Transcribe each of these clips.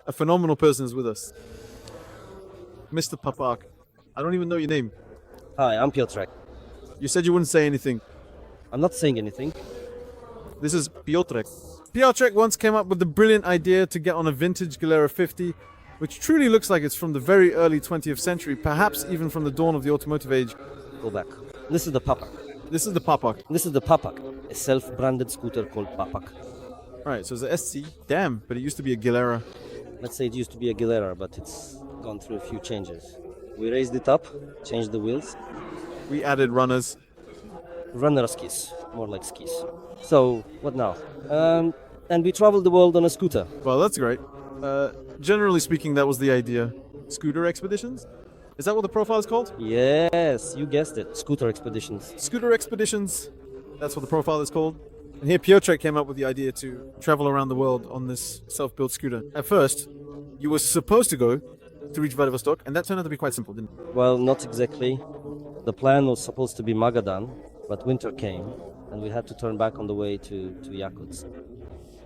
A phenomenal person is with us. Mr. Papak. I don't even know your name. Hi, I'm Piotr. You said you wouldn't say anything. I'm not saying anything. This is Piotr. Piotr once came up with the brilliant idea to get on a vintage Galera 50, which truly looks like it's from the very early 20th century, perhaps even from the dawn of the automotive age. Go back. This is the Papak. This is the Papak. This is the Papak, a self-branded scooter called Papak. Right, so it's a SC. Damn, but it used to be a Galera. Let's say it used to be a Galera, but it's gone through a few changes. We raised it up, changed the wheels. We added runners. Runner skis, more like skis. So, what now? And we traveled the world on a scooter. Well, that's great. Generally speaking, that was the idea. Scooter expeditions? Is that what the profile is called? Yes, you guessed it. Scooter expeditions. Scooter expeditions. That's what the profile is called. And here Piotr came up with the idea to travel around the world on this self-built scooter. At first, you were supposed to go to reach Vladivostok, and that turned out to be quite simple, didn't it? Well, not exactly. The plan was supposed to be Magadan, but winter came, and we had to turn back on the way to Yakutsk.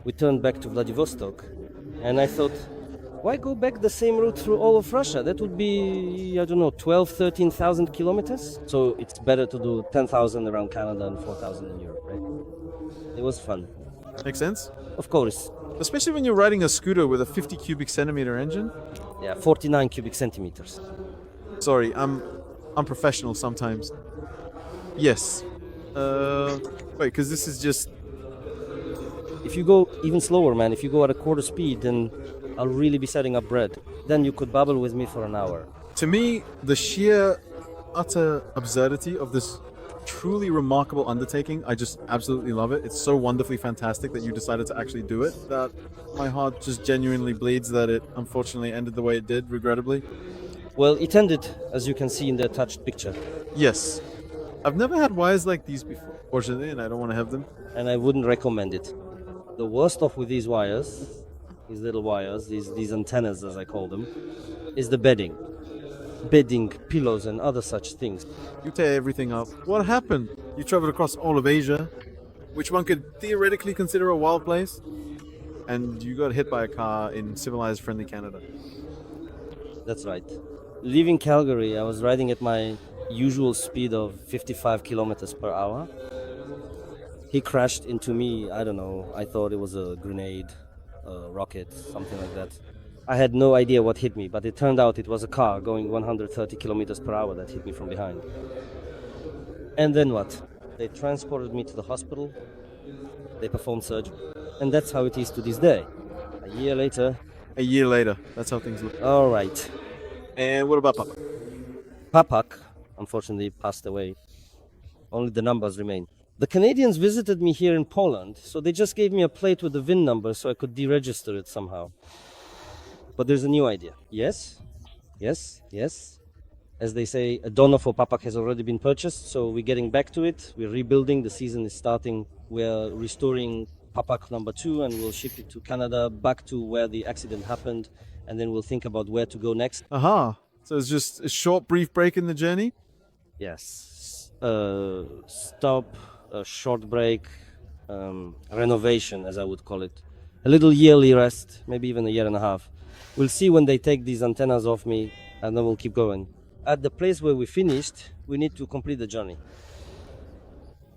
We turned back to Vladivostok, and I thought, why go back the same route through all of Russia? That would be, 12, 13,000 kilometers. So it's better to do 10,000 around Canada and 4,000 in Europe, right? It was fun. Makes sense? Of course. Especially when you're riding a scooter with a 50 cubic centimeter engine. Yeah, 49 cubic centimeters. Sorry, I'm unprofessional sometimes. Yes. Wait, because this is just... If you go even slower, man, if you go at a quarter speed, then I'll really be setting up bread. Then you could babble with me for an hour. To me, the sheer, utter absurdity of this truly remarkable undertaking, I just absolutely love it. It's so wonderfully fantastic that you decided to actually do it, that my heart just genuinely bleeds that it unfortunately ended the way it did, regrettably. Well, it ended, as you can see in the attached picture. Yes. I've never had wires like these before, fortunately, and I don't want to have them. And I wouldn't recommend it. The worst off with these wires, these little wires, these antennas as I call them, is the bedding. Bedding, pillows and other such things. You tear everything up. What happened? You traveled across all of Asia, which one could theoretically consider a wild place, and you got hit by a car in civilized, friendly Canada. That's right. Leaving Calgary, I was riding at my usual speed of 55 kilometers per hour. He crashed into me, I don't know, I thought it was a grenade, a rocket, something like that. I had no idea what hit me, but it turned out it was a car going 130 kilometers per hour that hit me from behind. And then what? They transported me to the hospital, they performed surgery. And that's how it is to this day. A year later, That's how things look. all right. And what about Papa? Papak, unfortunately, passed away. Only the numbers remain. The Canadians visited me here in Poland, so they just gave me a plate with the VIN number so I could deregister it somehow. But there's a new idea. Yes. As they say, a donor for Papak has already been purchased, so we're getting back to it. We're rebuilding, the season is starting. We're restoring Papak number 2 and we'll ship it to Canada, back to where the accident happened, and then we'll think about where to go next. Aha. So it's just a short, brief break in the journey? Yes. Stop, a short break, renovation, as I would call it. A little yearly rest, maybe even a year and a half. We'll see when they take these antennas off me, and then we'll keep going. At the place where we finished, we need to complete the journey.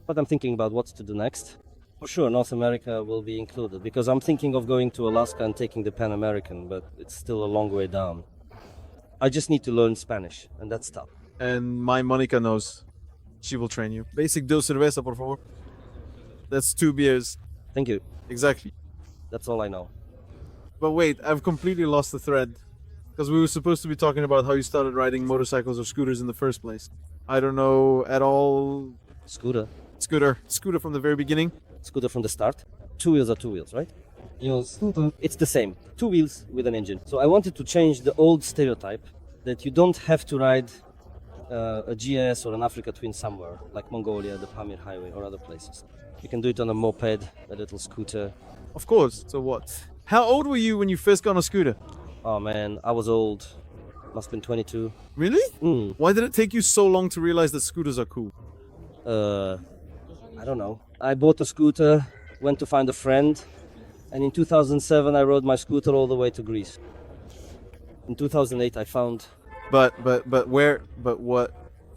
But I'm thinking about what to do next. For sure, North America will be included, because I'm thinking of going to Alaska and taking the Pan American, but it's still a long way down. I just need to learn Spanish, and that's tough. And my Monica knows. She will train you. Basic dos cerveza, por favor. That's 2 beers. Thank you. Exactly. That's all I know. But wait, I've completely lost the thread. Because we were supposed to be talking about how you started riding motorcycles or scooters in the first place. I don't know at all. Scooter. Scooter from the very beginning. Scooter from the start. 2 wheels are 2 wheels, right? Scooter. It's the same. 2 wheels with an engine. So I wanted to change the old stereotype that you don't have to ride a GS or an Africa Twin somewhere, like Mongolia, the Pamir Highway, or other places. You can do it on a moped, a little scooter. Of course. So what? How old were you when you first got on a scooter? Oh man, I was old. Must have been 22. Really? Why did it take you so long to realize that scooters are cool? I don't know. I bought a scooter, went to find a friend, And in 2007, I rode my scooter all the way to Greece. In 2008, I found. But what?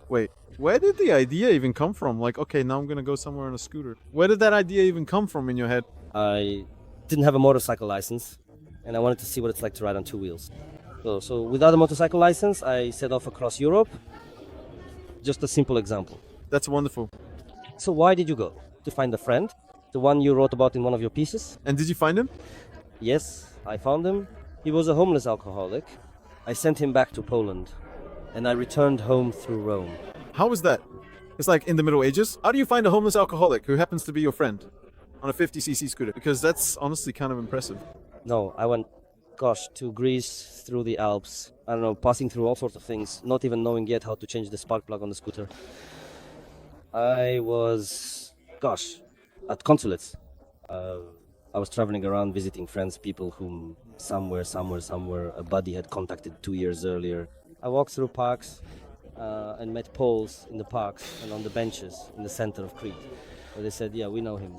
Wait, where did the idea even come from? Like, okay, now I'm gonna go somewhere on a scooter. Where did that idea even come from in your head? I didn't have a motorcycle license, and I wanted to see what it's like to ride on two wheels. So without a motorcycle license, I set off across Europe. Just a simple example. That's wonderful. So why did you go? To find a friend? The one you wrote about in one of your pieces? And did you find him? Yes, I found him. He was a homeless alcoholic. I sent him back to Poland, and I returned home through Rome. How was that? It's like in the Middle Ages. How do you find a homeless alcoholic who happens to be your friend on a 50cc scooter? Because that's honestly kind of impressive. No, I went, to Greece, through the Alps. I don't know, passing through all sorts of things, not even knowing yet how to change the spark plug on the scooter. I was, at consulates. I was traveling around visiting friends, people whom somewhere, a buddy had contacted 2 years earlier. I walked through parks and met Poles in the parks and on the benches in the center of Crete. Where they said, yeah, we know him.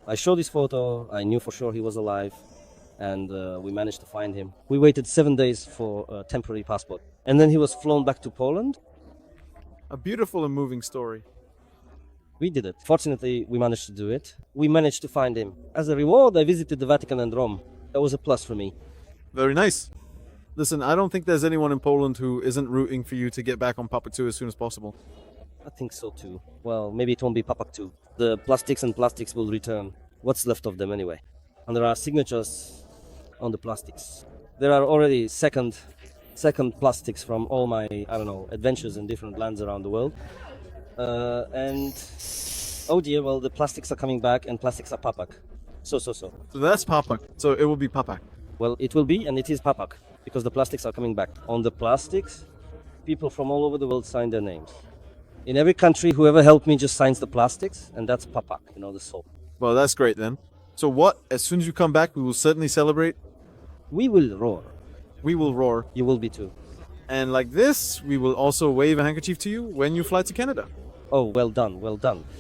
I showed this photo, I knew for sure he was alive, and we managed to find him. We waited 7 days for a temporary passport, and then he was flown back to Poland. A beautiful and moving story. We did it. Fortunately, we managed to do it. We managed to find him. As a reward, I visited the Vatican and Rome. That was a plus for me. Very nice. Listen, I don't think there's anyone in Poland who isn't rooting for you to get back on Papak II as soon as possible. I think so too. Well, maybe it won't be Papak II. The plastics will return. What's left of them anyway? And there are signatures on the plastics. There are already second plastics from all my, adventures in different lands around the world. And oh dear, well, the plastics are coming back, and plastics are Papak. So. So that's Papak. So it will be Papak. Well, it will be, and it is Papak, because the plastics are coming back. On the plastics, people from all over the world sign their names. In every country, whoever helped me just signs the plastics, and that's Papak, the soul. Well, that's great then. So what? As soon as you come back, we will certainly celebrate. We will roar. We will roar. You will be too. And like this, we will also wave a handkerchief to you when you fly to Canada. Oh, well done.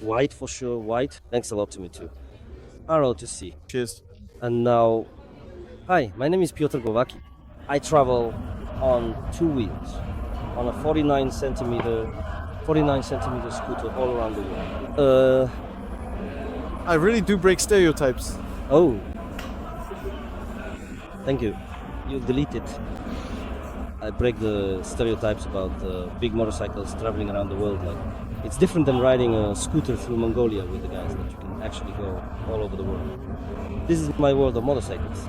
White for sure, white. Thanks a lot to me too. Arrow to see. Cheers. And now, hi, my name is Piotr Głowacki. I travel on two wheels, on a 49 centimeter scooter all around the world. I really do break stereotypes. Oh. Thank you. You delete it. I break the stereotypes about big motorcycles traveling around the world. Like, it's different than riding a scooter through Mongolia with the guys, that you can actually go all over the world. This is my world of motorcycles.